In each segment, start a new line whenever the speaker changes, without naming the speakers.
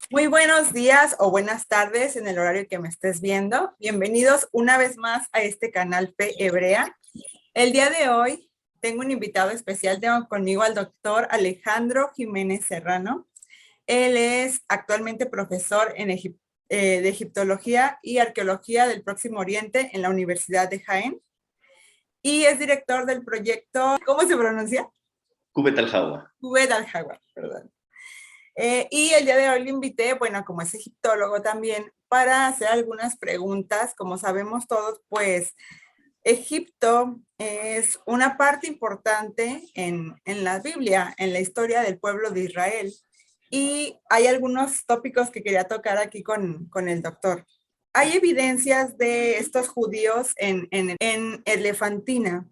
Muy buenos días o buenas tardes en el horario que me estés viendo. Bienvenidos una vez más a este canal P Hebrea. El día de hoy tengo un invitado especial. Tengo conmigo al doctor Alejandro Jiménez Serrano. Él es actualmente profesor de Egiptología y Arqueología del Próximo Oriente en la Universidad de Jaén y es director del proyecto, ¿cómo se pronuncia?
Cúbet al-Hawa.
Cúbet al-Hawa, perdón. Y el día de hoy le invité, bueno, como es egiptólogo también, para hacer algunas preguntas. Como sabemos todos, pues Egipto es una parte importante en la Biblia, en la historia del pueblo de Israel. Y hay algunos tópicos que quería tocar aquí con el doctor. Hay evidencias de estos judíos en Elefantina.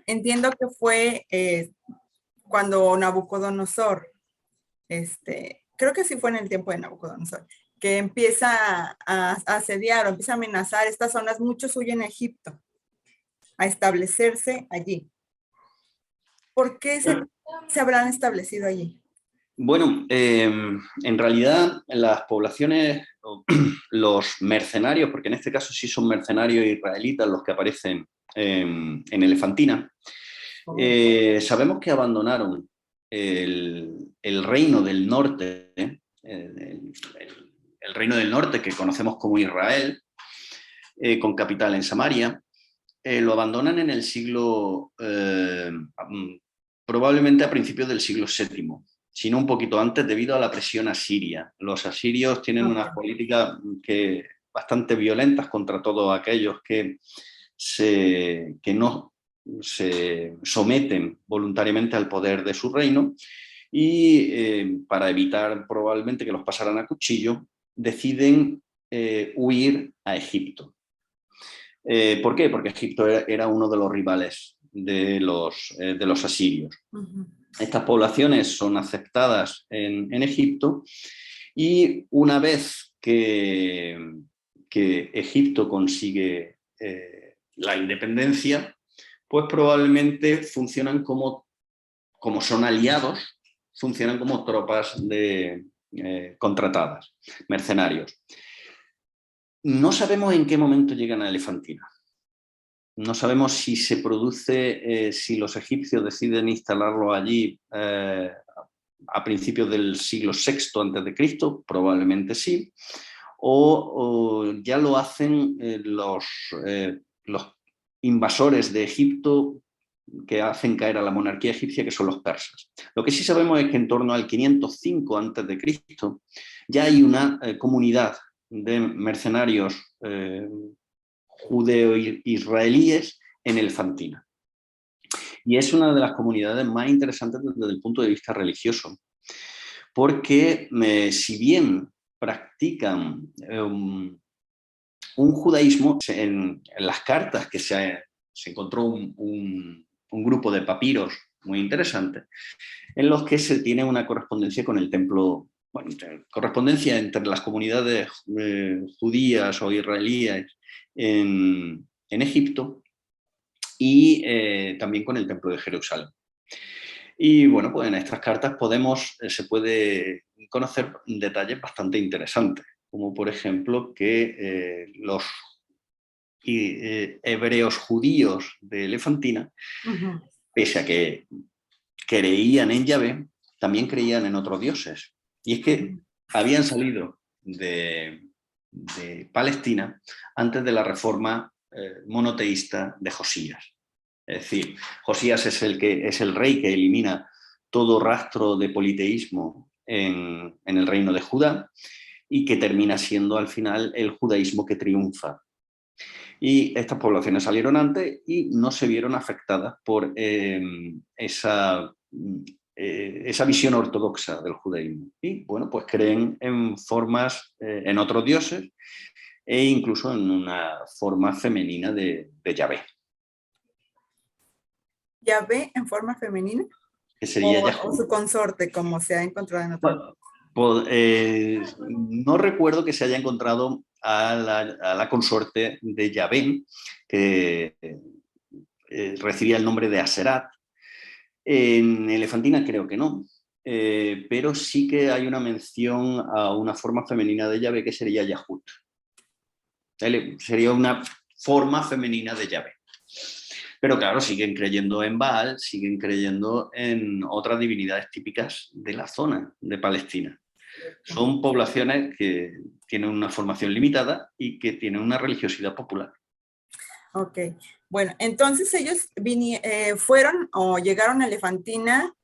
Entiendo que fue cuando Nabucodonosor creo que sí fue en el tiempo de Nabucodonosor, que empieza a asediar o empieza a amenazar estas zonas. Muchos huyen a Egipto, a establecerse allí. ¿Por qué se habrán establecido allí?
Bueno, en realidad las poblaciones, los mercenarios, porque en este caso sí son mercenarios israelitas los que aparecen en Elefantina, sabemos que abandonaron el reino del norte, el reino del norte que conocemos como Israel, con capital en Samaria. Lo abandonan en el siglo, probablemente a principios del siglo VII, sino un poquito antes, debido a la presión asiria. Los asirios tienen unas políticas bastante violentas contra todos aquellos que no se someten voluntariamente al poder de su reino, y para evitar probablemente que los pasaran a cuchillo, deciden huir a Egipto. ¿Por qué? Porque Egipto era uno de los rivales de los asirios. Estas poblaciones son aceptadas en Egipto, y una vez que Egipto consigue la independencia, pues probablemente funcionan como son aliados, funcionan como tropas contratadas, mercenarios. No sabemos en qué momento llegan a Elefantina. No sabemos si se produce, si los egipcios deciden instalarlo allí a principios del siglo VI a.C., probablemente sí, o ya lo hacen los invasores de Egipto que hacen caer a la monarquía egipcia, que son los persas. Lo que sí sabemos es que en torno al 505 a.C. ya hay una comunidad de mercenarios judeo-israelíes en Elefantina. Y es una de las comunidades más interesantes desde el punto de vista religioso, porque si bien practican un judaísmo, en las cartas que se encontró un grupo de papiros muy interesante, en los que se tiene una correspondencia con el templo, bueno, correspondencia entre las comunidades judías o israelíes en Egipto, y también con el templo de Jerusalén. Y bueno, pues en estas cartas se puede conocer detalles bastante interesantes, como por ejemplo que los hebreos judíos de Elefantina, pese a que creían en Yahvé, también creían en otros dioses. Y es que habían salido de Palestina antes de la reforma monoteísta de Josías. Es decir, Josías es el rey que elimina todo rastro de politeísmo en el reino de Judá, y que termina siendo al final el judaísmo que triunfa. Y estas poblaciones salieron antes y no se vieron afectadas por esa visión ortodoxa del judaísmo. Y bueno, pues creen en formas, en otros dioses, e incluso en una forma femenina de Yahvé.
¿Yahvé en forma femenina?
Que sería
¿O su consorte, como se ha encontrado en otro?
No recuerdo que se haya encontrado a la consorte de Yahvé, que recibía el nombre de Aserat. En Elefantina creo que no. pero sí que hay una mención a una forma femenina de Yahvé que sería Yahut. Sería una forma femenina de Yahvé. Pero claro, siguen creyendo en Baal, siguen creyendo en otras divinidades típicas de la zona de Palestina. Son poblaciones que tienen una formación limitada y que tienen una religiosidad popular.
Ok, bueno, entonces ellos fueron o llegaron a Elefantina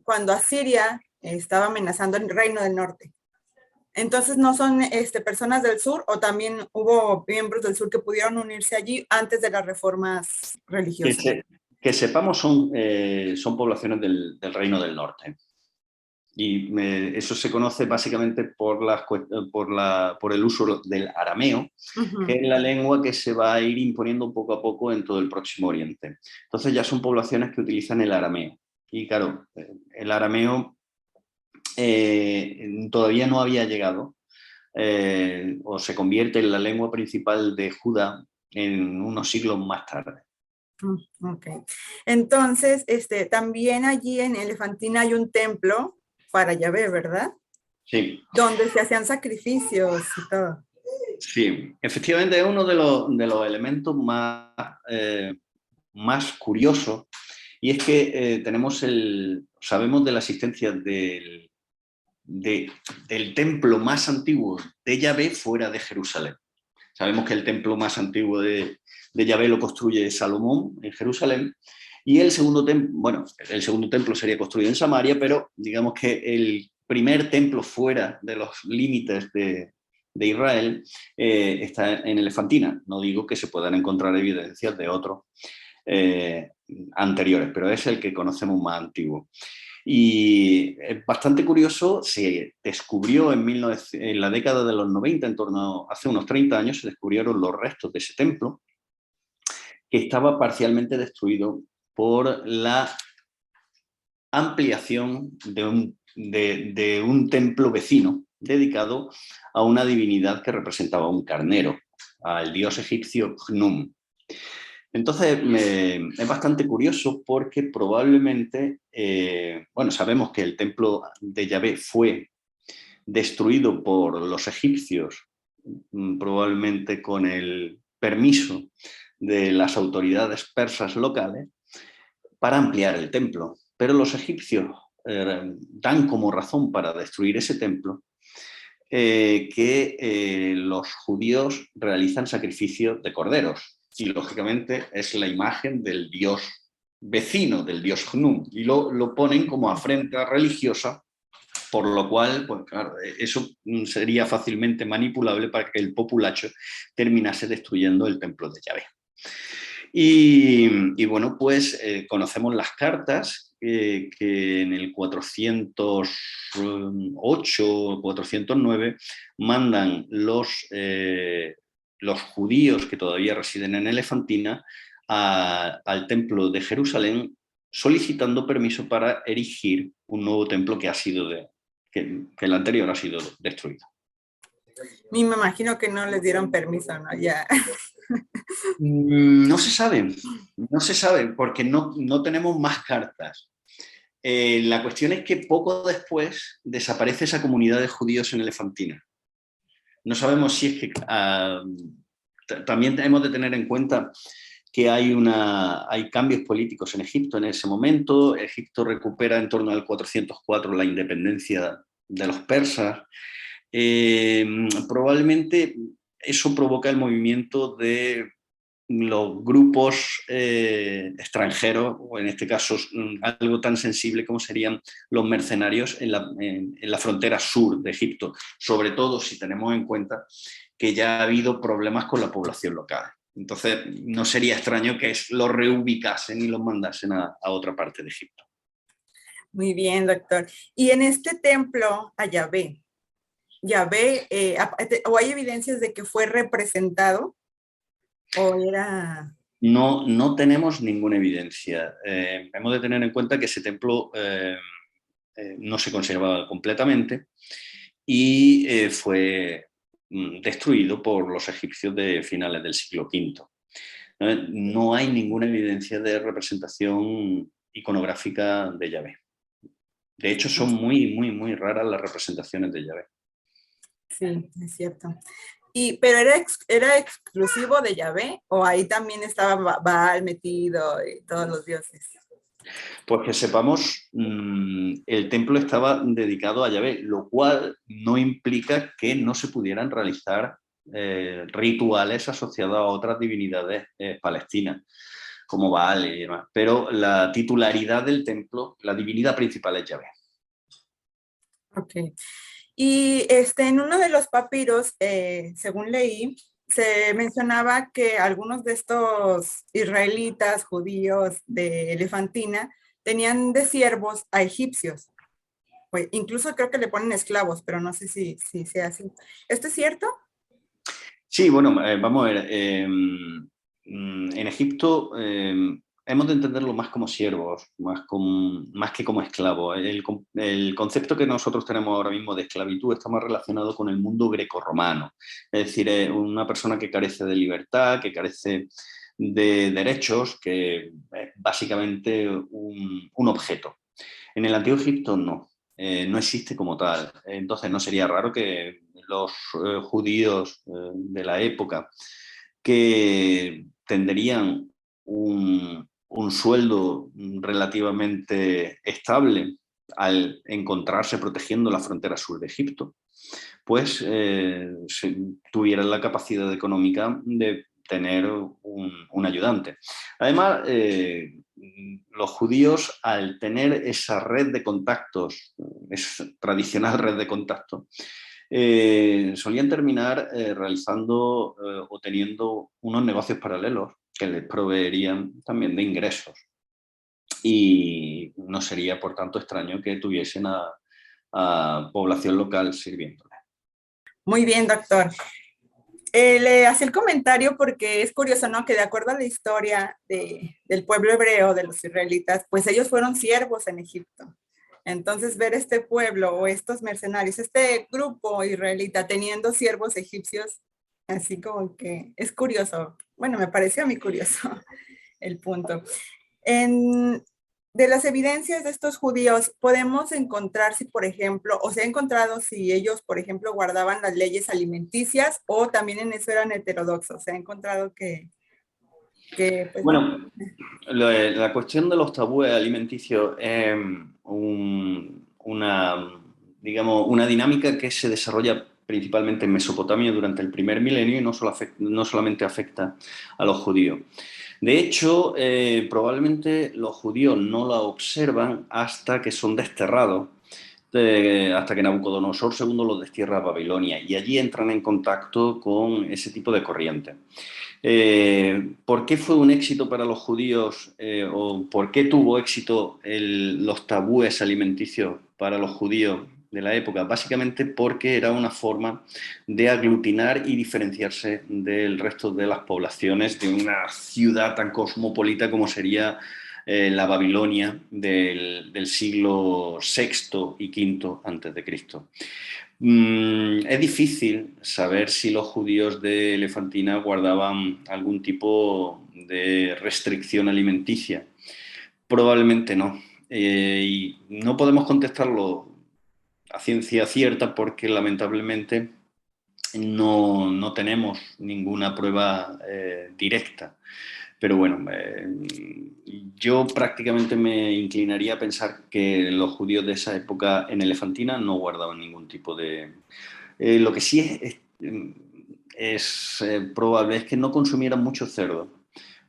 cuando Asiria estaba amenazando el Reino del Norte. Entonces, ¿no son personas del sur o también hubo miembros del sur que pudieron unirse allí antes de las reformas religiosas?
Que sepamos, son poblaciones del Reino del Norte. Y eso se conoce básicamente por el uso del arameo, que es la lengua que se va a ir imponiendo poco a poco en todo el Próximo Oriente. Entonces ya son poblaciones que utilizan el arameo. Y claro, el arameo todavía no había llegado, o se convierte en la lengua principal de Judá en unos siglos más tarde.
Ok. Entonces, también allí en Elefantina hay un templo para Yahvé, ¿verdad?
Sí.
Donde se hacían sacrificios y todo.
Sí, efectivamente es uno de los elementos más curiosos, y es que sabemos de la existencia del templo más antiguo de Yahvé fuera de Jerusalén. Sabemos que el templo más antiguo de Yahvé lo construye Salomón en Jerusalén, y el segundo templo sería construido en Samaria, pero digamos que el primer templo fuera de los límites de Israel está en Elefantina. No digo que se puedan encontrar evidencias de otros anteriores, pero es el que conocemos más antiguo. Y es bastante curioso, se descubrió en la década de los 90, hace unos 30 años, se descubrieron los restos de ese templo, que estaba parcialmente destruido por la ampliación de un templo vecino dedicado a una divinidad que representaba un carnero, al dios egipcio Khnum. Entonces, es bastante curioso porque probablemente, sabemos que el templo de Yahvé fue destruido por los egipcios, probablemente con el permiso de las autoridades persas locales, para ampliar el templo. Pero los egipcios dan como razón para destruir ese templo que los judíos realizan sacrificios de corderos. Y lógicamente es la imagen del dios vecino, del dios Khnum, y lo ponen como afrenta religiosa, por lo cual, pues claro, eso sería fácilmente manipulable para que el populacho terminase destruyendo el templo de Yahvé. Y bueno, pues conocemos las cartas que en el 408 o 409 mandan los judíos que todavía residen en Elefantina al templo de Jerusalén, solicitando permiso para erigir un nuevo templo que el anterior ha sido destruido.
Me imagino que no les dieron permiso, ¿no? Ya.
No se sabe, porque no tenemos más cartas. La cuestión es que poco después desaparece esa comunidad de judíos en Elefantina. No sabemos si es que también hemos de tener en cuenta que hay cambios políticos en Egipto en ese momento. Egipto recupera en torno al 404 la independencia de los persas. Probablemente eso provoca el movimiento de los grupos extranjeros, o en este caso algo tan sensible como serían los mercenarios en la frontera sur de Egipto, sobre todo si tenemos en cuenta que ya ha habido problemas con la población local. Entonces no sería extraño que los reubicasen y los mandasen a otra parte de Egipto.
Muy bien, doctor. Y en este templo a Yahvé, ¿o hay evidencias de que fue representado? ¿O era...?
No tenemos ninguna evidencia. Hemos de tener en cuenta que ese templo no se conservaba completamente y fue destruido por los egipcios de finales del siglo V. No hay ninguna evidencia de representación iconográfica de Yahvé. De hecho, son muy, muy, muy raras las representaciones de Yahvé.
Sí, es cierto. ¿Pero era exclusivo de Yahvé o ahí también estaba Baal metido y todos los dioses?
Pues que sepamos, el templo estaba dedicado a Yahvé, lo cual no implica que no se pudieran realizar rituales asociados a otras divinidades palestinas, como Baal y demás. Pero la titularidad del templo, la divinidad principal es Yahvé.
Ok. Y en uno de los papiros, según leí, se mencionaba que algunos de estos israelitas judíos de Elefantina tenían de siervos a egipcios. Pues incluso creo que le ponen esclavos, pero no sé si sea así. ¿Esto es cierto?
Sí, bueno, vamos a ver. En Egipto hemos de entenderlo más como siervos, más que como esclavos. El concepto que nosotros tenemos ahora mismo de esclavitud está más relacionado con el mundo grecorromano. Es decir, una persona que carece de libertad, que carece de derechos, que es básicamente un objeto. En el Antiguo Egipto no. No existe como tal. Entonces no sería raro que los judíos de la época que tendrían un sueldo relativamente estable al encontrarse protegiendo la frontera sur de Egipto, pues tuvieran la capacidad económica de tener un ayudante. Además, los judíos, al tener esa red de contactos, esa tradicional red de contactos, solían terminar realizando o teniendo unos negocios paralelos que les proveerían también de ingresos. Y no sería, por tanto, extraño que tuviesen a población local sirviéndoles.
Muy bien, doctor. Le hacía el comentario porque es curioso, ¿no? Que de acuerdo a la historia del pueblo hebreo, de los israelitas, pues ellos fueron siervos en Egipto. Entonces, ver este pueblo o estos mercenarios, este grupo israelita teniendo siervos egipcios, así como que es curioso. Bueno, me pareció a mí curioso el punto. De las evidencias de estos judíos, podemos encontrar si, por ejemplo, o se ha encontrado si ellos, por ejemplo, guardaban las leyes alimenticias o también en eso eran heterodoxos. Se ha encontrado pues no.
Bueno, la cuestión de los tabúes alimenticios es digamos, una dinámica que se desarrolla principalmente en Mesopotamia durante el primer milenio y no solamente afecta a los judíos. De hecho, probablemente los judíos no la observan hasta que son desterrados, hasta que Nabucodonosor II los destierra a Babilonia, y allí entran en contacto con ese tipo de corriente. ¿Por qué fue un éxito para los judíos o por qué tuvo éxito los tabúes alimenticios para los judíos de la época? Básicamente porque era una forma de aglutinar y diferenciarse del resto de las poblaciones de una ciudad tan cosmopolita como sería la Babilonia del siglo VI y V antes de Cristo. Es difícil saber si los judíos de Elefantina guardaban algún tipo de restricción alimenticia. Probablemente no. Y no podemos contestarlo a ciencia cierta porque lamentablemente no tenemos ninguna prueba directa. Pero bueno, yo prácticamente me inclinaría a pensar que los judíos de esa época en Elefantina no guardaban ningún tipo de... lo que sí es probable es que no consumieran mucho cerdo,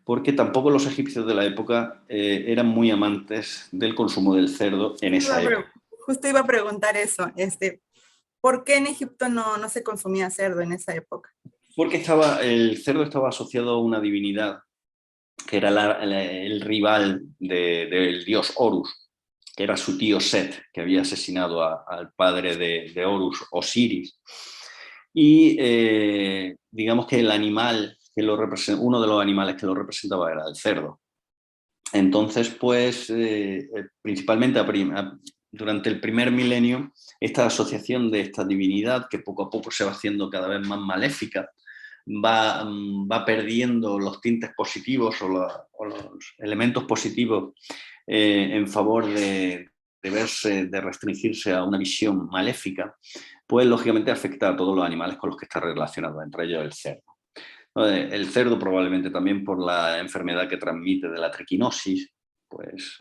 porque tampoco los egipcios de la época eran muy amantes del consumo del cerdo en esa época.
Justo iba a preguntar eso, ¿por qué en Egipto no se consumía cerdo en esa época?
Porque el cerdo estaba asociado a una divinidad que era el rival del dios Horus, que era su tío Set, que había asesinado al padre de Horus, Osiris. Y digamos que el animal uno de los animales que lo representaba era el cerdo. Entonces, pues, principalmente durante el primer milenio, esta asociación de esta divinidad, que poco a poco se va haciendo cada vez más maléfica, va perdiendo los tintes positivos o los elementos positivos en favor de de restringirse a una visión maléfica, pues lógicamente afecta a todos los animales con los que está relacionado, entre ellos el cerdo. El cerdo probablemente también por la enfermedad que transmite de la triquinosis, pues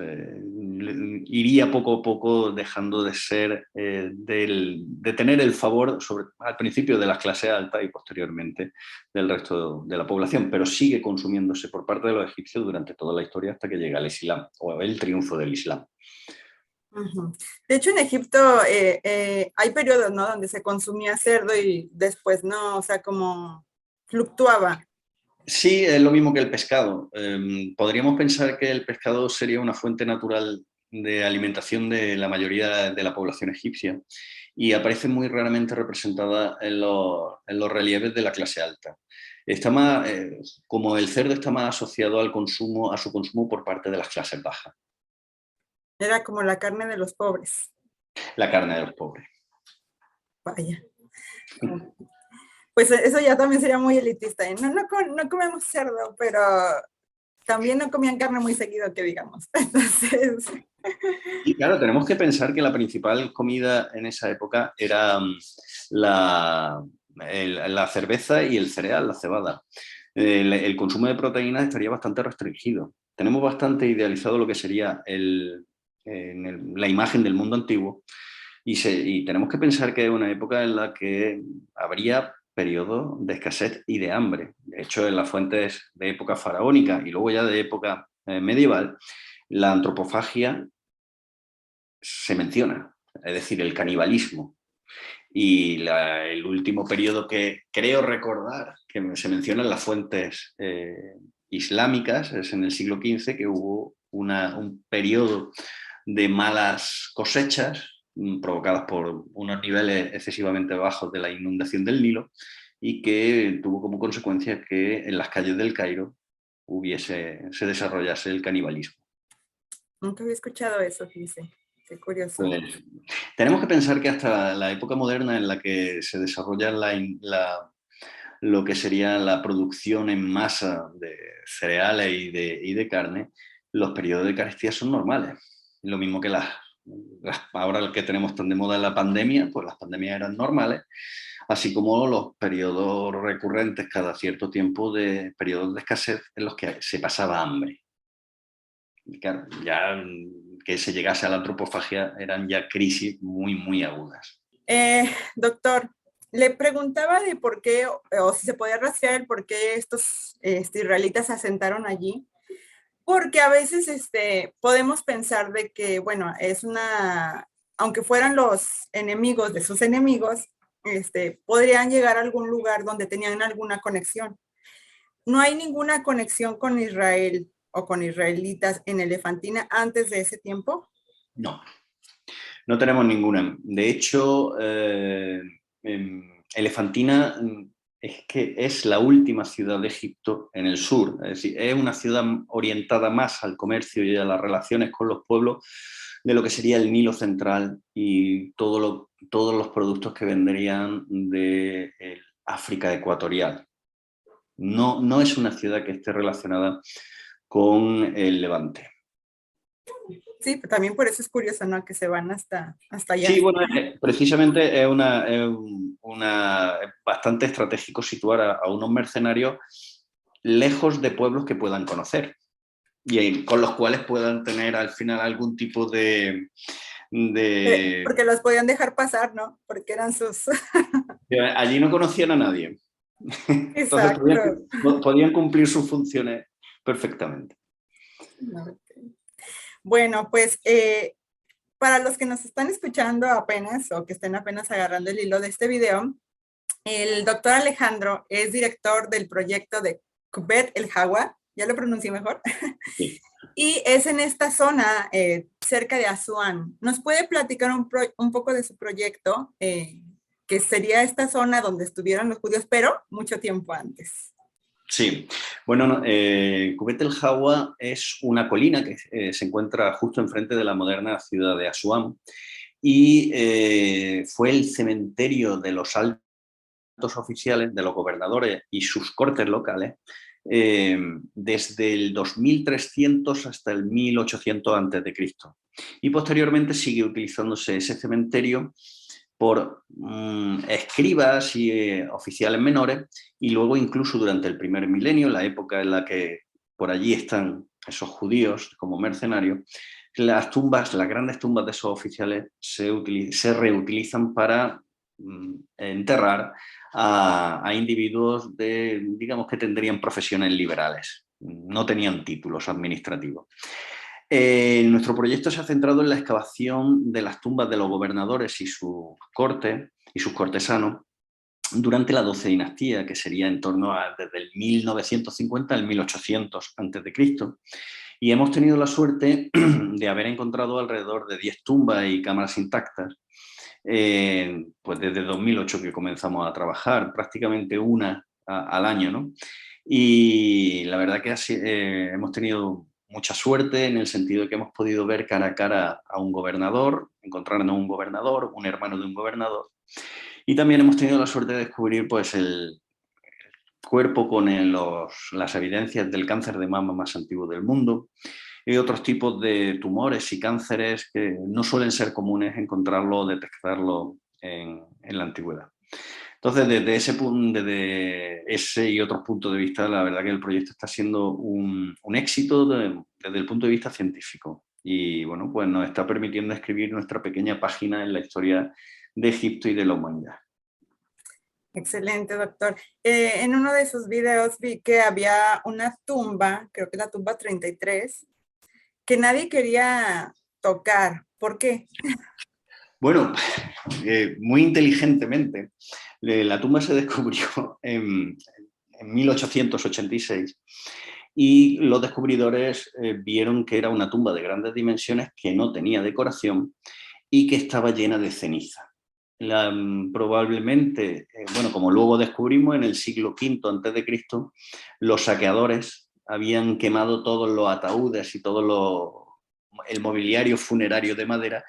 iría poco a poco dejando de ser, de tener el favor al principio de las clases altas y posteriormente del resto de la población, pero sigue consumiéndose por parte de los egipcios durante toda la historia hasta que llega el Islam o el triunfo del Islam.
De hecho, en Egipto hay periodos, ¿no?, donde se consumía cerdo y después no, o sea, como fluctuaba.
Sí, es lo mismo que el pescado. Podríamos pensar que el pescado sería una fuente natural de alimentación de la mayoría de la población egipcia y aparece muy raramente representada en los relieves de la clase alta. Está más, como el cerdo está más asociado al consumo, a su consumo por parte de las clases bajas.
Era como la carne de los pobres.
La carne de los pobres.
Vaya. Pues eso ya también sería muy elitista. No comemos cerdo, pero también no comían carne muy seguido, que digamos. Entonces...
Y claro, tenemos que pensar que la principal comida en esa época era la cerveza y el cereal, la cebada. El consumo de proteínas estaría bastante restringido. Tenemos bastante idealizado lo que sería la imagen del mundo antiguo y tenemos que pensar que es una época en la que habría periodos de escasez y de hambre. De hecho, en las fuentes de época faraónica y luego ya de época medieval, la antropofagia se menciona, es decir, el canibalismo. Y el último periodo que creo recordar que se menciona en las fuentes islámicas es en el siglo XV, que hubo un periodo de malas cosechas provocadas por unos niveles excesivamente bajos de la inundación del Nilo y que tuvo como consecuencia que en las calles del Cairo se desarrollase el canibalismo.
Nunca había escuchado eso, dice. Qué curioso.
Pues, tenemos que pensar que hasta la época moderna en la que se desarrolla lo que sería la producción en masa de cereales y de carne, los periodos de carestía son normales. Lo mismo que ahora que tenemos tan de moda la pandemia, pues las pandemias eran normales, así como los periodos recurrentes cada cierto tiempo de periodos de escasez en los que se pasaba hambre. Y claro, ya que se llegase a la antropofagia eran ya crisis muy, muy agudas.
Doctor, le preguntaba de por qué, o si se podía rastrear el por qué estos israelitas se asentaron allí, porque a veces podemos pensar de que, bueno, aunque fueran los enemigos de sus enemigos, podrían llegar a algún lugar donde tenían alguna conexión. No hay ninguna conexión con Israel o con israelitas en Elefantina antes de ese tiempo.
No, no tenemos ninguna. De hecho, Elefantina es que es la última ciudad de Egipto en el sur. Es decir, es una ciudad orientada más al comercio y a las relaciones con los pueblos de lo que sería el Nilo central y todos los productos que vendrían de África ecuatorial. No es una ciudad que esté relacionada con el Levante.
Sí, también por eso es curioso, ¿no?, que se van hasta allá.
Sí, bueno, precisamente es bastante estratégico situar a unos mercenarios lejos de pueblos que puedan conocer y con los cuales puedan tener al final algún tipo de...
Porque los podían dejar pasar, ¿no? Porque eran sus...
Allí no conocían a nadie. Entonces
Exacto.
podían cumplir sus funciones perfectamente.
Bueno, pues para los que nos están escuchando apenas o que estén apenas agarrando el hilo de este video, el doctor Alejandro es director del proyecto de Qubet el Hawa, ya lo pronuncié mejor, sí. Y es en esta zona cerca de Asuán. ¿Nos puede platicar un poco de su proyecto, que sería esta zona donde estuvieron los judíos, pero mucho tiempo antes?
Sí, bueno, Qubet el Hawa es una colina que se encuentra justo enfrente de la moderna ciudad de Asuán y fue el cementerio de los altos oficiales, de los gobernadores y sus cortes locales desde el 2300 hasta el 1800 a.C. Y posteriormente sigue utilizándose ese cementerio por escribas y oficiales menores, y luego incluso durante el primer milenio, la época en la que por allí están esos judíos como mercenarios, las tumbas, las grandes tumbas de esos oficiales se reutilizan para enterrar a individuos digamos que tendrían profesiones liberales, no tenían títulos administrativos. Nuestro proyecto se ha centrado en la excavación de las tumbas de los gobernadores y sus cortes y sus cortesanos durante la 12 dinastía, que sería en torno a desde el 1950 al 1800 a.C. Y hemos tenido la suerte de haber encontrado alrededor de 10 tumbas y cámaras intactas, pues desde 2008 que comenzamos a trabajar, prácticamente una al año, ¿no? Y la verdad que hemos tenido mucha suerte en el sentido de que hemos podido ver cara a cara a un gobernador, encontrarnos un gobernador, un hermano de un gobernador, y también hemos tenido la suerte de descubrir pues, el cuerpo con las evidencias del cáncer de mama más antiguo del mundo y otros tipos de tumores y cánceres que no suelen ser comunes encontrarlo o detectarlo en la antigüedad. Entonces, desde ese y otros puntos de vista, la verdad que el proyecto está siendo un éxito desde el punto de vista científico. Y bueno, pues nos está permitiendo escribir nuestra pequeña página en la historia de Egipto y de la humanidad.
Excelente, doctor. En uno de sus videos vi que había una tumba, creo que la tumba 33, que nadie quería tocar. ¿Por qué?
Bueno, muy inteligentemente, la tumba se descubrió en 1886 y los descubridores vieron que era una tumba de grandes dimensiones que no tenía decoración y que estaba llena de ceniza. Probablemente, bueno, como luego descubrimos, en el siglo V a.C., los saqueadores habían quemado todos los ataúdes y todo el mobiliario funerario de madera,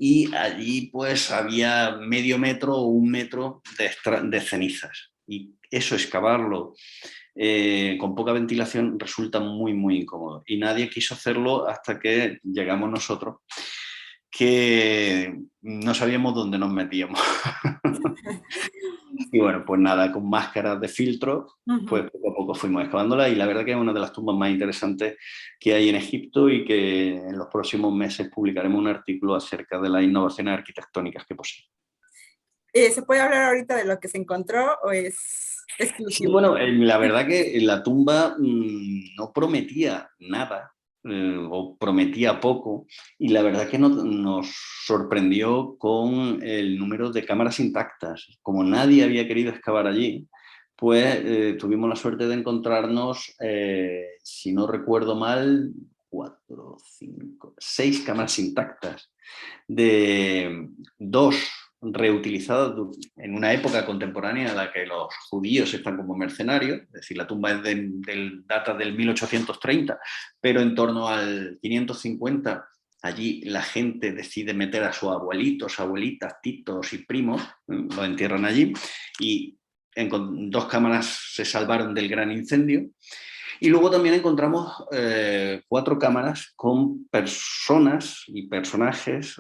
y allí pues había medio metro o 1 metro de cenizas. Y eso, excavarlo con poca ventilación, resulta muy, muy incómodo. Y nadie quiso hacerlo hasta que llegamos nosotros, que no sabíamos dónde nos metíamos. Y bueno, pues nada, con máscaras de filtro, pues poco a poco fuimos excavándola, y la verdad que es una de las tumbas más interesantes que hay en Egipto, y que en los próximos meses publicaremos un artículo acerca de las innovaciones arquitectónicas que posee.
¿Se puede hablar ahorita de lo que se encontró o es
Sí,
exclusivo?
bueno, la verdad que la tumba no prometía nada, o prometía poco, y la verdad que nos sorprendió con el número de cámaras intactas. Como nadie había querido excavar allí, pues tuvimos la suerte de encontrarnos, si no recuerdo mal, 4, 5, 6 cámaras intactas, de 2 reutilizadas en una época contemporánea en la que los judíos están como mercenarios, es decir, la tumba es data del 1830, pero en torno al 550 allí la gente decide meter a sus abuelitos, abuelitas, titos y primos, lo entierran allí, y 2 cámaras se salvaron del gran incendio. Y luego también encontramos 4 cámaras con personas y personajes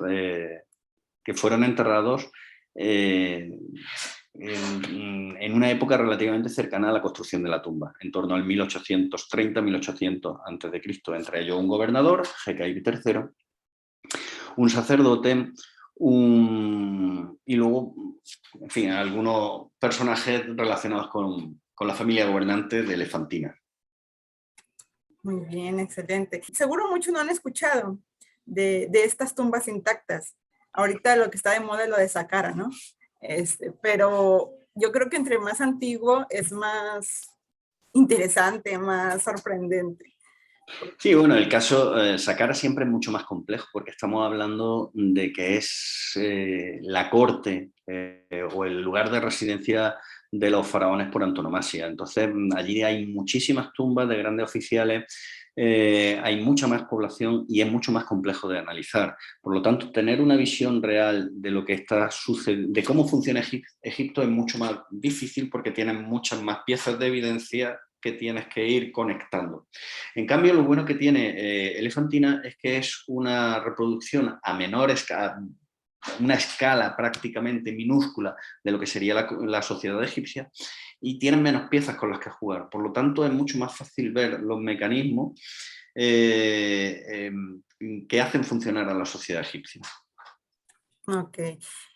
que fueron enterrados en una época relativamente cercana a la construcción de la tumba, en torno al 1830-1800 a.C., entre ellos un gobernador, Jecair III, un sacerdote, y luego, en fin, algunos personajes relacionados con la familia gobernante de Elefantina.
Muy bien, excelente. Seguro muchos no han escuchado de estas tumbas intactas. Ahorita lo que está de moda es lo de Saqqara, ¿no? Pero yo creo que entre más antiguo es más interesante, más sorprendente.
Sí, bueno, el caso Saqqara siempre es mucho más complejo, porque estamos hablando de que es la corte o el lugar de residencia de los faraones por antonomasia. Entonces, allí hay muchísimas tumbas de grandes oficiales, hay mucha más población y es mucho más complejo de analizar. Por lo tanto, tener una visión real de lo que está sucediendo, de cómo funciona Egipto, es mucho más difícil, porque tienen muchas más piezas de evidencia que tienes que ir conectando. En cambio, lo bueno que tiene Elefantina es que es una reproducción a menor escala, una escala prácticamente minúscula de lo que sería la sociedad egipcia, y tienen menos piezas con las que jugar. Por lo tanto, es mucho más fácil ver los mecanismos que hacen funcionar a la sociedad egipcia.
Ok.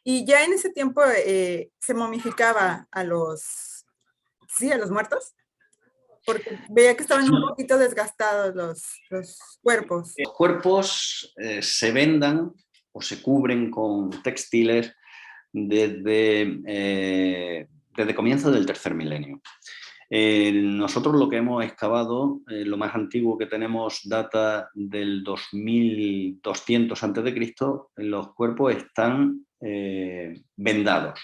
Y ya en ese tiempo se momificaba a los muertos, porque veía que estaban un poquito desgastados los cuerpos.
Los cuerpos se vendan o se cubren con textiles desde comienzo del tercer milenio. Nosotros lo que hemos excavado, lo más antiguo que tenemos data del 2200 a.C., los cuerpos están vendados,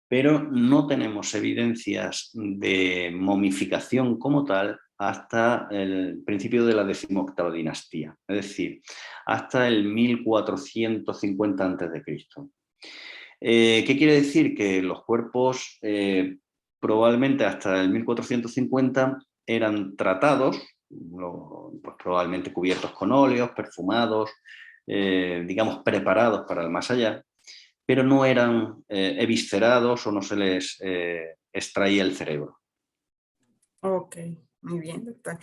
pero no tenemos evidencias de momificación como tal hasta el principio de la 18ª dinastía, es decir, hasta el 1450 a.C. ¿Qué quiere decir? Que los cuerpos probablemente hasta el 1450 eran tratados, pues probablemente cubiertos con óleos, perfumados, digamos preparados para el más allá, pero no eran eviscerados o no se les extraía el cerebro.
Ok, muy bien, doctor.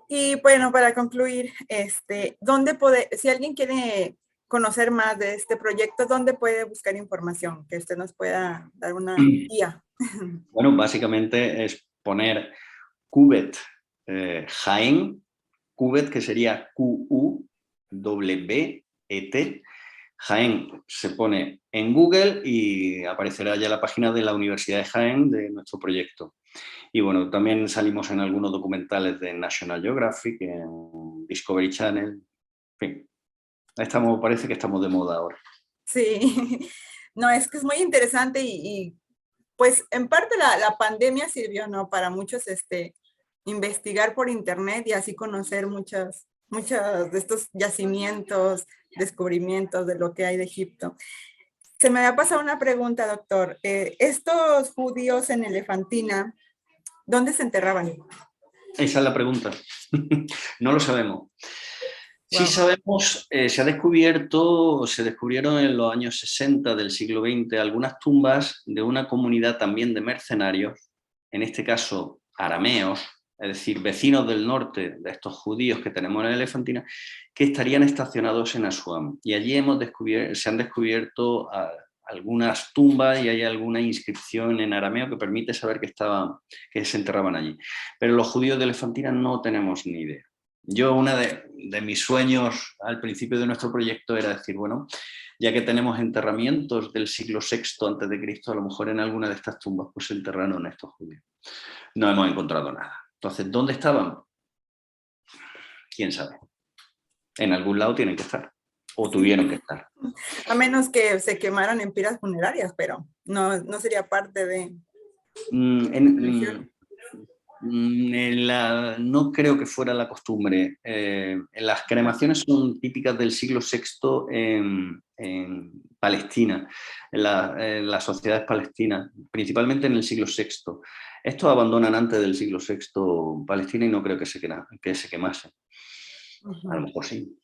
Y bueno, para concluir, si alguien quiere conocer más de este proyecto, ¿dónde puede buscar información? Que usted nos pueda dar una guía.
Bueno, básicamente es poner Qubet Jaén, Qubet, que sería Q-U-W-E-T. Jaén se pone en Google y aparecerá ya la página de la Universidad de Jaén de nuestro proyecto. Y bueno, también salimos en algunos documentales de National Geographic, en Discovery Channel. En fin, parece que estamos de moda ahora.
Sí, no, es que es muy interesante y pues en parte la pandemia sirvió, ¿no? Para muchos investigar por internet y así conocer muchos de estos yacimientos, descubrimientos de lo que hay de Egipto. Se me había pasado una pregunta, doctor. Estos judíos en Elefantina, ¿dónde se enterraban?
Esa es la pregunta. No lo sabemos. Sí sabemos, se descubrieron en los años 60 del siglo XX algunas tumbas de una comunidad también de mercenarios, en este caso arameos, es decir, vecinos del norte de estos judíos que tenemos en Elefantina, que estarían estacionados en Asuán. Y allí se han descubierto algunas tumbas y hay alguna inscripción en arameo que permite saber que se enterraban allí. Pero los judíos de Elefantina no tenemos ni idea. Yo, uno de mis sueños al principio de nuestro proyecto era decir, bueno, ya que tenemos enterramientos del siglo VI a.C., a lo mejor en alguna de estas tumbas pues se enterraron estos judíos. No hemos encontrado nada. Entonces, ¿dónde estaban? ¿Quién sabe? En algún lado tienen que estar, o tuvieron que estar.
A menos que se quemaran en piras funerarias, pero no sería parte de...
No creo que fuera la costumbre. Las cremaciones son típicas del siglo VI en Palestina, en las sociedades palestinas, principalmente en el siglo VI. Estos abandonan antes del siglo VI Palestina y no creo que se quemase. A lo mejor sí.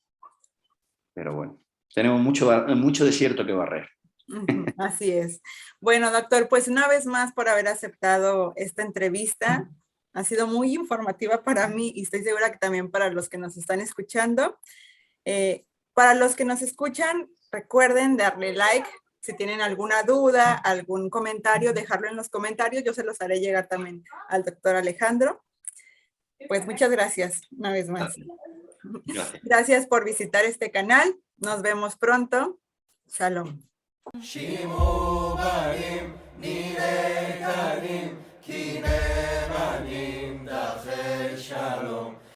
Pero bueno, tenemos mucho desierto que barrer.
Así es. Bueno, doctor, pues una vez más por haber aceptado esta entrevista. Ha sido muy informativa para mí y estoy segura que también para los que nos están escuchando. Para los que nos escuchan, recuerden darle like. Si tienen alguna duda, algún comentario, dejarlo en los comentarios. Yo se los haré llegar también al doctor Alejandro. Pues muchas gracias una vez más.
Gracias.
Gracias por visitar este canal. Nos vemos pronto. Shalom.